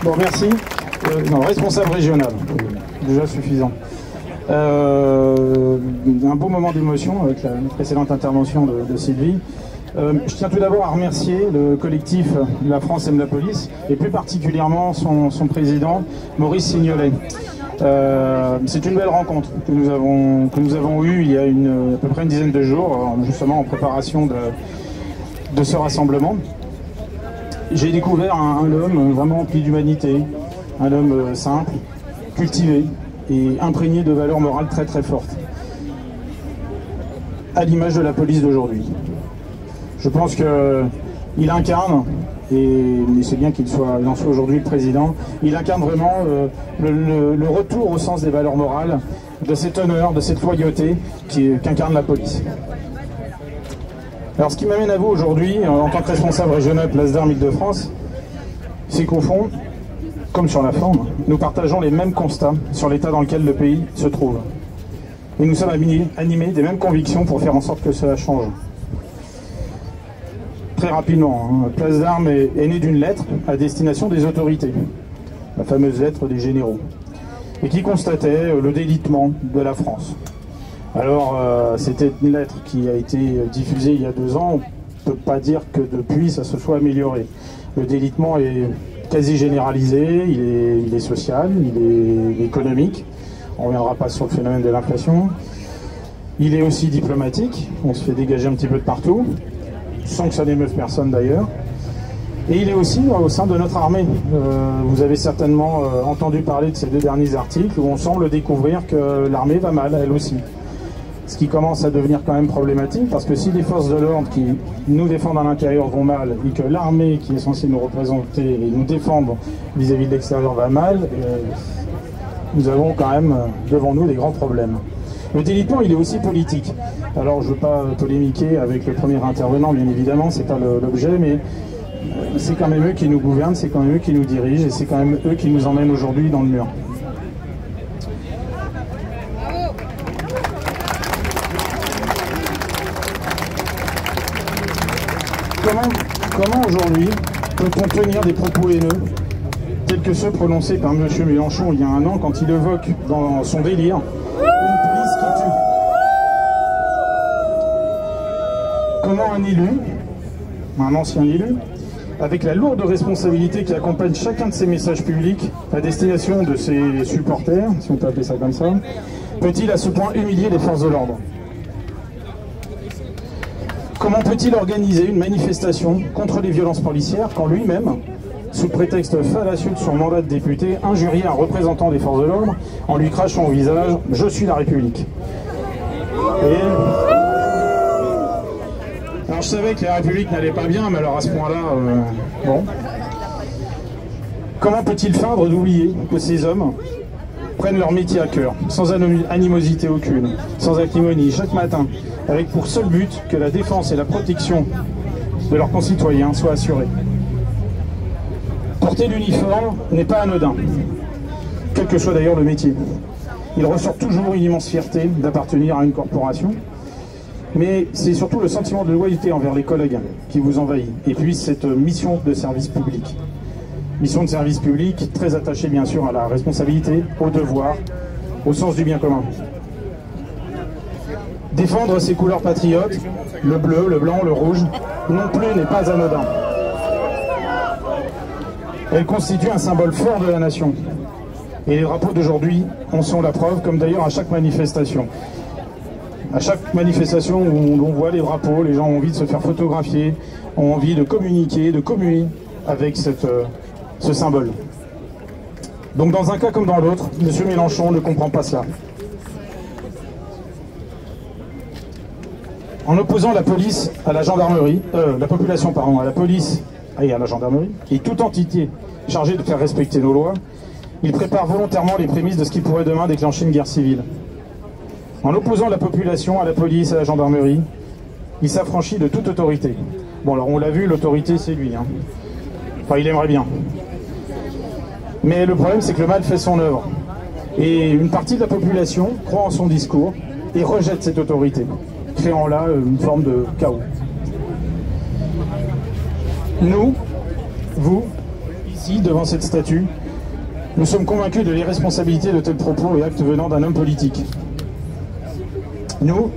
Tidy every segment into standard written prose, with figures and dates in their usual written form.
Bon, merci. Non, responsable régional, déjà suffisant. Un beau moment d'émotion avec la précédente intervention de Sylvie. Je tiens tout d'abord à remercier le collectif La France aime la police et plus particulièrement son président Maurice Signolet. C'est une belle rencontre que nous avons eue il y a à peu près une dizaine de jours, justement en préparation de ce rassemblement. J'ai découvert un homme vraiment empli d'humanité, un homme simple, cultivé et imprégné de valeurs morales très très fortes, à l'image de la police d'aujourd'hui. Je pense qu'il incarne, et c'est bien qu'il en soit aujourd'hui le président, il incarne vraiment le retour au sens des valeurs morales, de cet honneur, de cette loyauté qu'incarne la police. Alors ce qui m'amène à vous aujourd'hui, en tant que responsable régional Place d'Armes Île-de-France, c'est qu'au fond, comme sur la forme, nous partageons les mêmes constats sur l'état dans lequel le pays se trouve. Et nous sommes animés des mêmes convictions pour faire en sorte que cela change. Très rapidement, Place d'Armes est née d'une lettre à destination des autorités, la fameuse lettre des généraux, et qui constatait le délitement de la France. Alors, c'était une lettre qui a été diffusée il y a 2 ans. On ne peut pas dire que depuis, ça se soit amélioré. Le délitement est quasi généralisé, il est social, il est économique. On ne reviendra pas sur le phénomène de l'inflation. Il est aussi diplomatique, on se fait dégager un petit peu de partout, sans que ça n'émeuve personne d'ailleurs. Et il est aussi au sein de notre armée. Vous avez certainement entendu parler de ces 2 derniers articles où on semble découvrir que l'armée va mal, elle aussi. Ce qui commence à devenir quand même problématique, parce que si les forces de l'ordre qui nous défendent à l'intérieur vont mal, et que l'armée qui est censée nous représenter et nous défendre vis-à-vis de l'extérieur va mal, nous avons quand même devant nous des grands problèmes. Le délitement, il est aussi politique. Alors je ne veux pas polémiquer avec le premier intervenant, bien évidemment, c'est pas l'objet, mais c'est quand même eux qui nous gouvernent, c'est quand même eux qui nous dirigent, et c'est quand même eux qui nous emmènent aujourd'hui dans le mur. Comment aujourd'hui peut-on tenir des propos haineux tels que ceux prononcés par M. Mélenchon il y a 1 an quand il évoque dans son délire une police qui tue? Comment un élu, un ancien élu, avec la lourde responsabilité qui accompagne chacun de ses messages publics à destination de ses supporters, si on peut appeler ça comme ça, peut-il à ce point humilier les forces de l'ordre? Comment peut-il organiser une manifestation contre les violences policières quand lui-même, sous prétexte fallacieux de son mandat de député, injurie un représentant des forces de l'ordre en lui crachant au visage « Je suis la République ». Alors je savais que la République n'allait pas bien, mais alors à ce point-là, bon. Comment peut-il feindre d'oublier que ces hommes prennent leur métier à cœur, sans animosité aucune, sans acrimonie, chaque matin, avec pour seul but que la défense et la protection de leurs concitoyens soient assurées. Porter l'uniforme n'est pas anodin, quel que soit d'ailleurs le métier. Il ressort toujours une immense fierté d'appartenir à une corporation, mais c'est surtout le sentiment de loyauté envers les collègues qui vous envahit, et puis cette mission de service public. Mission de service public très attachée bien sûr à la responsabilité, au devoir, au sens du bien commun. Défendre ses couleurs patriotes, le bleu, le blanc, le rouge, non plus n'est pas anodin. Elle constitue un symbole fort de la nation. Et les drapeaux d'aujourd'hui en sont la preuve, comme d'ailleurs à chaque manifestation. À chaque manifestation où on voit les drapeaux, les gens ont envie de se faire photographier, ont envie de communiquer, de communier avec ce symbole. Donc dans un cas comme dans l'autre, M. Mélenchon ne comprend pas cela. En opposant la police à la gendarmerie, la population pardon, à la police et à la gendarmerie, et toute entité chargée de faire respecter nos lois, il prépare volontairement les prémices de ce qui pourrait demain déclencher une guerre civile. En opposant la population à la police et à la gendarmerie, il s'affranchit de toute autorité. Bon alors on l'a vu, l'autorité c'est lui. Hein. Enfin il aimerait bien. Mais le problème c'est que le mal fait son œuvre. Et une partie de la population croit en son discours et rejette cette autorité, créant là une forme de chaos. Nous, vous, Ici, devant cette statue, nous sommes convaincus de l'irresponsabilité de tels propos et actes venant d'un homme politique. Nous,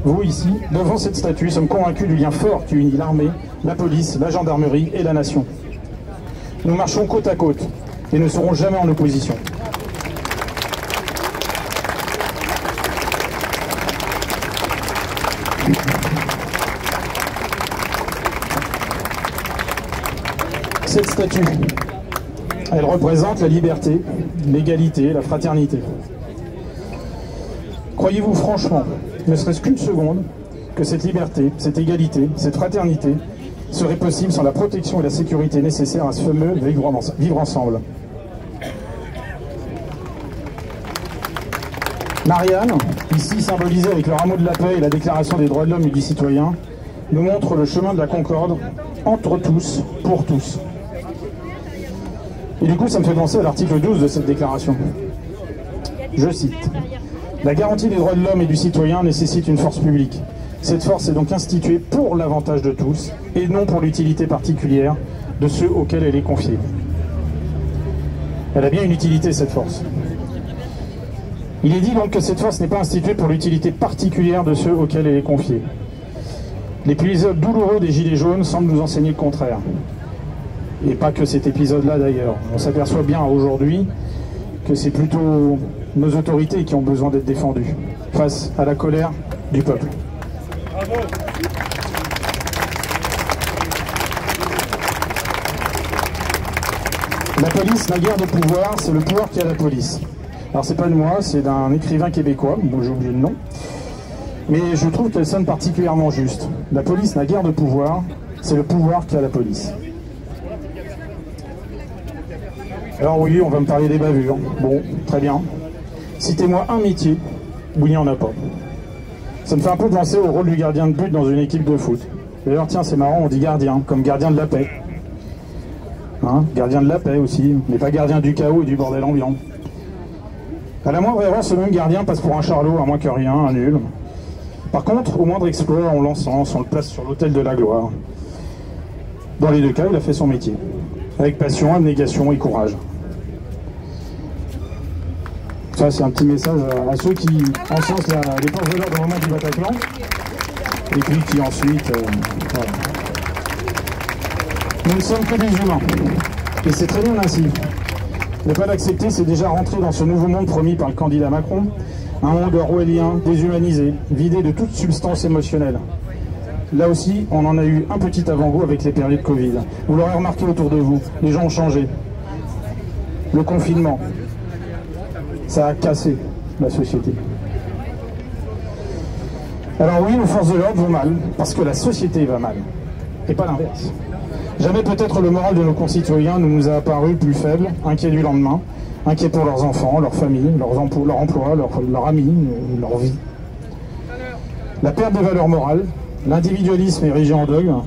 vous ici, devant cette statue, sommes convaincus du lien fort qui unit l'armée, la police, la gendarmerie et la nation. Nous marchons côte à côte et ne serons jamais en opposition. Cette statue, elle représente la liberté, l'égalité, la fraternité. Croyez-vous franchement, ne serait-ce qu'une seconde, que cette liberté, cette égalité, cette fraternité serait possible sans la protection et la sécurité nécessaires à ce fameux vivre ensemble? Marianne, ici symbolisée avec le rameau de la paix et la déclaration des droits de l'homme et du citoyen, nous montre le chemin de la concorde entre tous, pour tous. Et du coup, ça me fait penser à l'article 12 de cette déclaration. Je cite: « La garantie des droits de l'homme et du citoyen nécessite une force publique. Cette force est donc instituée pour l'avantage de tous et non pour l'utilité particulière de ceux auxquels elle est confiée. » Elle a bien une utilité, cette force. Il est dit donc que cette force n'est pas instituée pour l'utilité particulière de ceux auxquels elle est confiée. L'épisode douloureux des Gilets jaunes semble nous enseigner le contraire. Et pas que cet épisode-là d'ailleurs. On s'aperçoit bien aujourd'hui que c'est plutôt nos autorités qui ont besoin d'être défendues face à la colère du peuple. Bravo. La police n'a guère de pouvoir, c'est le pouvoir qui a la police. Alors c'est pas de moi, c'est d'un écrivain québécois, dont j'ai oublié le nom, mais je trouve qu'elle sonne particulièrement juste. La police n'a guère de pouvoir, c'est le pouvoir qui a la police. Alors oui, on va me parler des bavures. Bon, très bien. Citez-moi un métier où il n'y en a pas. Ça me fait un peu penser au rôle du gardien de but dans une équipe de foot. D'ailleurs, tiens, c'est marrant, on dit gardien, comme gardien de la paix. Hein, gardien de la paix aussi, mais pas gardien du chaos et du bordel ambiant. À la moindre erreur, ce même gardien passe pour un charlot, à moins que rien, un nul. Par contre, au moindre exploit, on l'encense, on le place sur l'autel de la gloire. Dans les deux cas, il a fait son métier. Avec passion, abnégation et courage. Ça, c'est un petit message à ceux qui encensent les forces de l'ordre au moment du Bataclan, et puis qui ensuite... voilà. Nous ne sommes que des humains, et c'est très bien ainsi. Ne pas l'accepter, c'est déjà rentrer dans ce nouveau monde promis par le candidat Macron, un monde orwellien, déshumanisé, vidé de toute substance émotionnelle. Là aussi, on en a eu un petit avant-goût avec les périodes Covid. Vous l'aurez remarqué autour de vous, les gens ont changé. Le confinement, ça a cassé la société. Alors oui, nos forces de l'ordre vont mal, parce que la société va mal, et pas l'inverse. Jamais peut-être le moral de nos concitoyens ne nous a apparu plus faible, inquiet du lendemain, inquiet pour leurs enfants, leurs familles, leur emploi, leurs amis, leur vie. La perte des valeurs morales, l'individualisme érigé en dogme,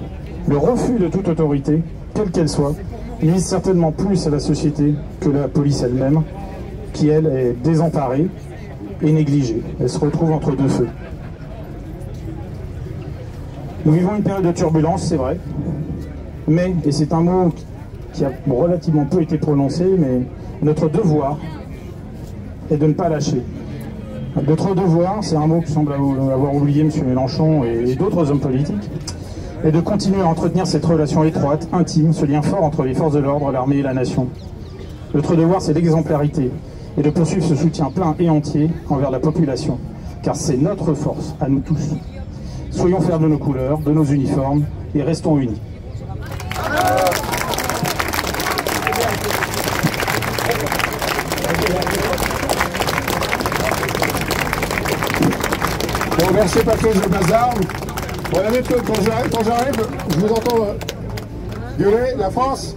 le refus de toute autorité, quelle qu'elle soit, nuisent certainement plus à la société que la police elle-même, qui elle est désemparée et négligée. Elle se retrouve entre deux feux. Nous vivons une période de turbulence, c'est vrai, mais, et c'est un mot qui a relativement peu été prononcé, mais notre devoir est de ne pas lâcher. Notre devoir, c'est un mot que semble avoir oublié M. Mélenchon et d'autres hommes politiques, est de continuer à entretenir cette relation étroite, intime, ce lien fort entre les forces de l'ordre, l'armée et la nation. Notre devoir, c'est l'exemplarité, et de poursuivre ce soutien plein et entier envers la population, car c'est notre force, à nous tous. Soyons fiers de nos couleurs, de nos uniformes, et restons unis. Bon, merci Patrice de Bazar. Bon, quand j'arrive, je vous entends gueuler, la France.